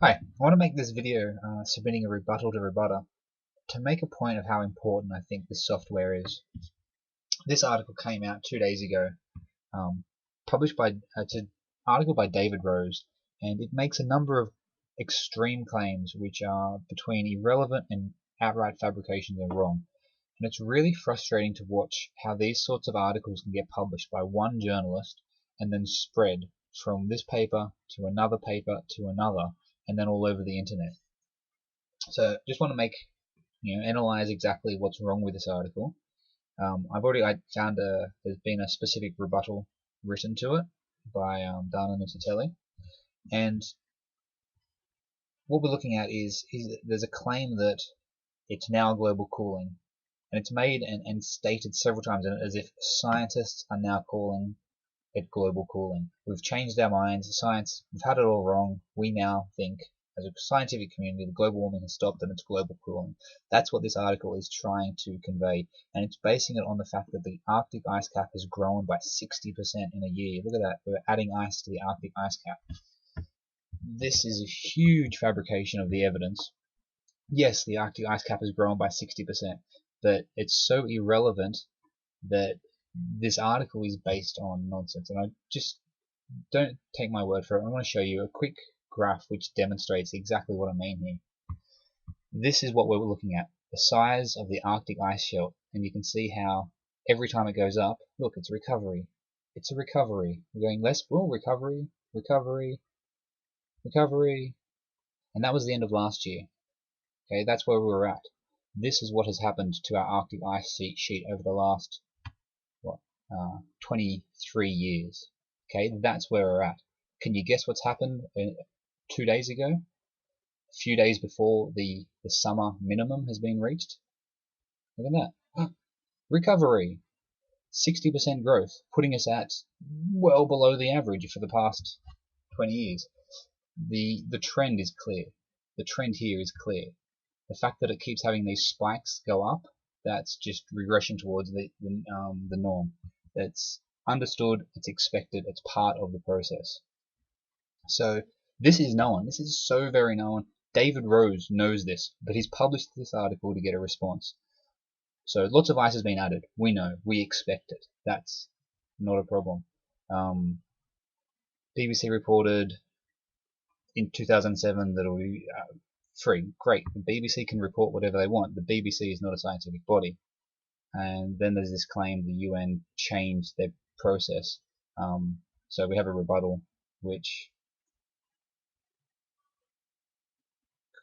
Hi, I want to make this video submitting a rebuttal to rebutter to make a point of how important I think this software is. This article came out 2 days ago, um, published by it's an article by David Rose, and it makes a number of extreme claims which are between irrelevant and outright fabrications and wrong. And it's really frustrating to watch how these sorts of articles can get published by one journalist and then spread from this paper to another paper to another, and then all over the internet. So just want to analyze exactly what's wrong with this article. I found there's been a specific rebuttal written to it by Dana Nucitelli, and what we're looking at is there's a claim that it's now global cooling, and it's made and stated several times as if scientists are now calling it global cooling. We've changed our minds. Science, we've had it all wrong. We now think, as a scientific community, the global warming has stopped and it's global cooling. That's what this article is trying to convey, and it's basing it on the fact that the Arctic ice cap has grown by 60% in a year. Look at that. We're adding ice to the Arctic ice cap. This is a huge fabrication of the evidence. Yes, the Arctic ice cap has grown by 60%, but it's so irrelevant that this article is based on nonsense. And I just don't take my word for it. I want to show you a quick graph which demonstrates exactly what I mean here. This is what we're looking at, the size of the Arctic ice shelf, and you can see how every time it goes up, look, it's a recovery. It's a recovery. We're going less, oh, recovery, recovery, recovery. And that was the end of last year. Okay, that's where we were at. This is what has happened to our Arctic ice sheet over the last 23 years. Okay, that's where we're at. Can you guess what's happened 2 days ago? A few days before the summer minimum has been reached? Look at that. Recovery. 60% growth, putting us at well below the average for the past 20 years. The trend is clear. The trend here is clear. The fact that it keeps having these spikes go up, that's just regression towards the norm. That's understood, it's expected, it's part of the process. So this is known. This is so very known. David Rose knows this, but he's published this article to get a response. So lots of ice has been added. We know. We expect it. That's not a problem. BBC reported in 2007 that it'll be free. Great. The BBC can report whatever they want. The BBC is not a scientific body. And then there's this claim the UN changed their process. So we have a rebuttal, which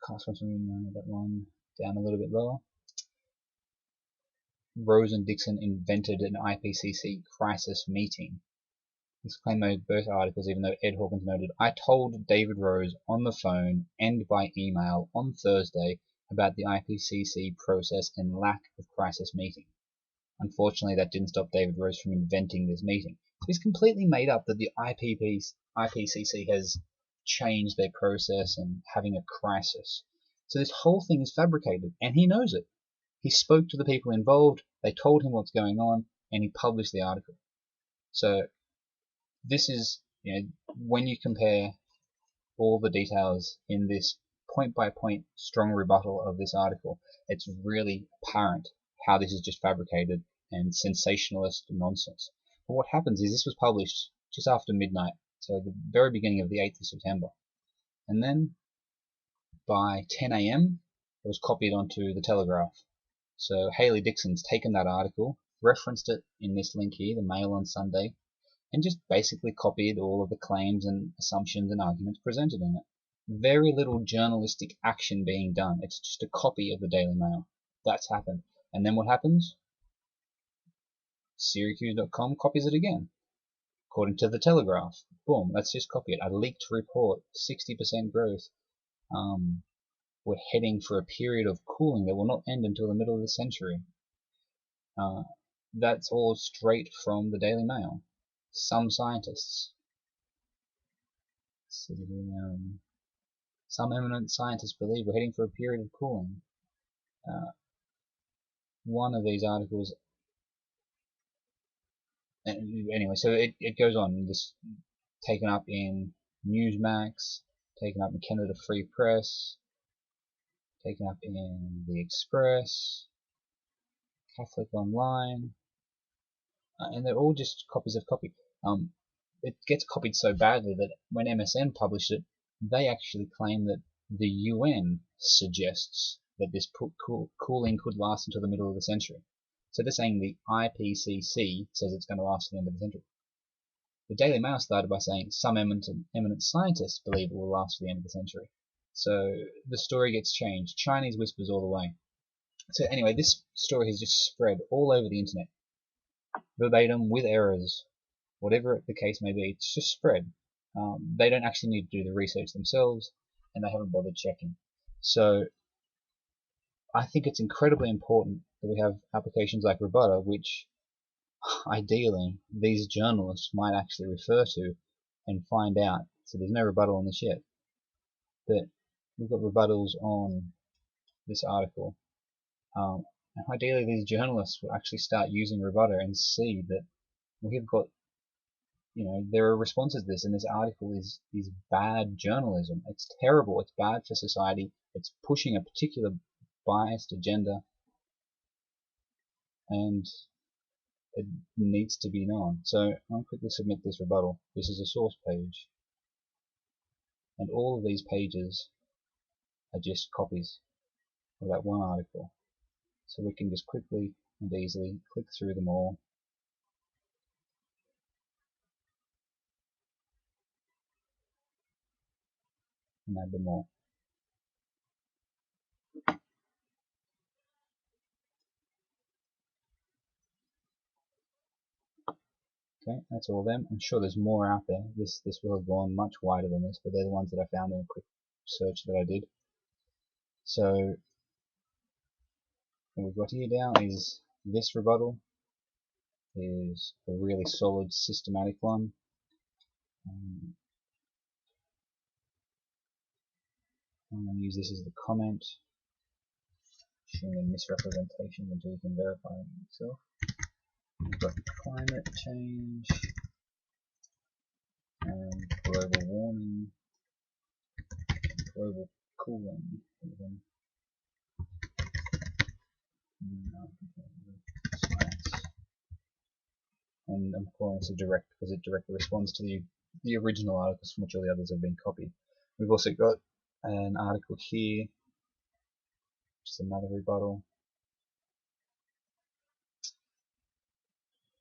that one down a little bit lower. Rose and Dixon invented an IPCC crisis meeting. This claim made both articles, even though Ed Hawkins noted, I told David Rose on the phone and by email on Thursday about the IPCC process and lack of crisis meeting. Unfortunately, that didn't stop David Rose from inventing this meeting. So he's completely made up that the IPCC has changed their process and having a crisis. So this whole thing is fabricated, and he knows it. He spoke to the people involved, they told him what's going on, and he published the article. So this is, when you compare all the details in this point-by-point strong rebuttal of this article, it's really apparent how this is just fabricated and sensationalist nonsense. But what happens is this was published just after midnight, so the very beginning of the 8th of September. And then by 10 a.m. it was copied onto the Telegraph. So Hayley Dixon's taken that article, referenced it in this link here, the Mail on Sunday, and just basically copied all of the claims and assumptions and arguments presented in it. Very little journalistic action being done. It's just a copy of the Daily Mail. That's happened. And then what happens? Syracuse.com copies it again. According to the Telegraph. Boom, let's just copy it. A leaked report, 60% growth. We're heading for a period of cooling that will not end until the middle of the century. That's all straight from the Daily Mail. Some scientists, some eminent scientists believe we're heading for a period of cooling. One of these articles, anyway, so it goes on. This taken up in Newsmax, taken up in Canada Free Press, taken up in the Express, Catholic Online, and they're all just copies of copy. It gets copied so badly that when MSN published it, they actually claim that the UN suggests that this cooling could last until the middle of the century. So they're saying the IPCC says it's going to last to the end of the century. The Daily Mail started by saying some eminent scientists believe it will last to the end of the century. So the story gets changed. Chinese whispers all the way. So anyway, this story has just spread all over the internet, verbatim, with errors, whatever the case may be. It's just spread. They don't actually need to do the research themselves, and they haven't bothered checking. So I think it's incredibly important that we have applications like rebuttr, which ideally these journalists might actually refer to and find out. So there's no rebuttal on this yet, but we've got rebuttals on this article. And ideally these journalists will actually start using rebuttr and see that we've got, there are responses to this, and this article is bad journalism. It's terrible. It's bad for society. It's pushing a particular biased agenda, and it needs to be known. So I'll quickly submit this rebuttal. This is a source page, and all of these pages are just copies of that one article. So we can just quickly and easily click through them all and add them all. Okay, that's all of them. I'm sure there's more out there. This will have gone much wider than this, but they're the ones that I found in a quick search that I did. So what we've got here down is this rebuttal is a really solid, systematic one. I'm going to use this as the comment, showing a misrepresentation until you can verify it yourself. We've got climate change and global warming, global cooling, even. Science. And I'm calling this a direct because it directly responds to the original articles from which all the others have been copied. We've also got an article here, just another rebuttal.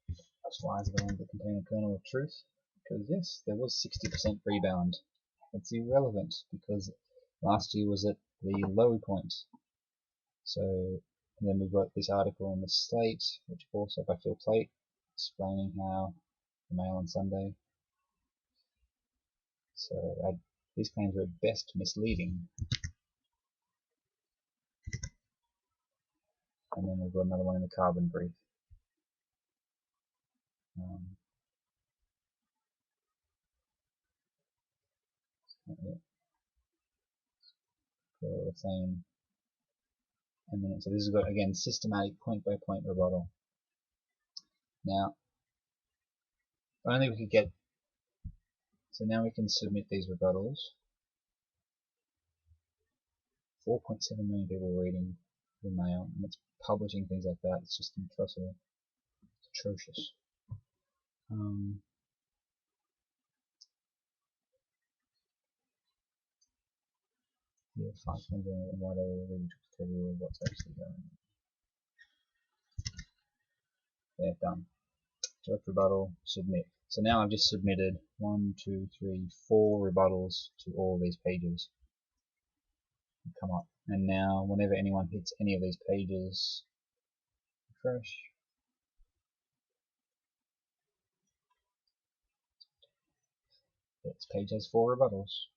That's why is going to contain a kernel of truth, because yes, there was 60% rebound. It's irrelevant because last year was at the low point. So and then we've got this article in the Slate, which also by Phil Plate, explaining how the Mail on Sunday. So these claims are at best misleading. And then we've got another one in the Carbon Brief. The same eminent. So this has got again systematic point-by-point rebuttal. Now, only we could get. So now we can submit these rebuttals. 4.7 million people reading the Mail, and it's publishing things like that. It's just impossible. It's atrocious. Yeah, 500 and whatever really took to tell you what's actually going on. Yeah, done. Direct rebuttal, submit. So now I've just submitted 1, 2, 3, 4 rebuttals to all these pages. Come up. And now whenever anyone hits any of these pages, refresh. This page has 4 rebuttals.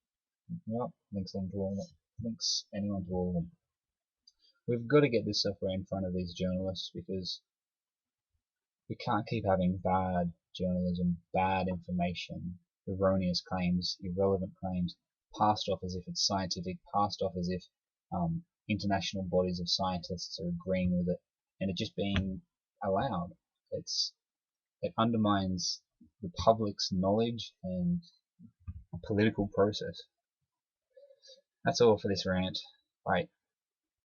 Yep, links them to all of them. Links anyone to all of them. We've got to get this software in front of these journalists because we can't keep having bad journalism, bad information, erroneous claims, irrelevant claims, passed off as if it's scientific, passed off as if international bodies of scientists are agreeing with it, and it just being allowed. It undermines the public's knowledge and political process. That's all for this rant. Bye.